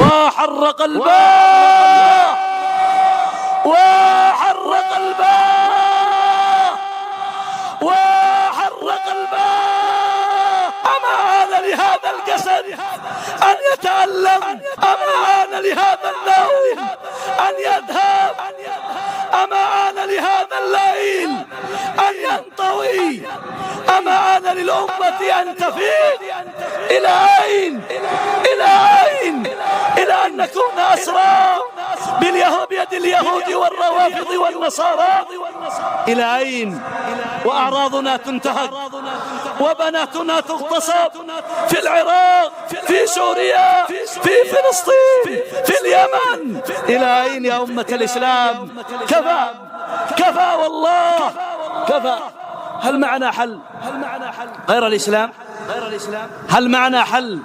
وحرق الباب، وحرق الباب، وحرق الباب. أما آن لهذا الجسد أن يتألم؟ أما آن لهذا النوم أن يذهب؟ أما آن لهذا الليل أن ينطوي؟ أما آن للأمة أن تفيق؟ إلى أين؟ إلى أين؟ إلى أن نكون أسرى بيد اليهود والروافض والنصارى؟ إلى أين؟ وأعراضنا تنتهك، وبناتنا تغتصب في العراق، في سوريا، في فلسطين، في اليمن. إلى أين يا أمة الإسلام؟ كفى، كفى والله كفى. هل معنا حل غير الإسلام؟ هل معنا حل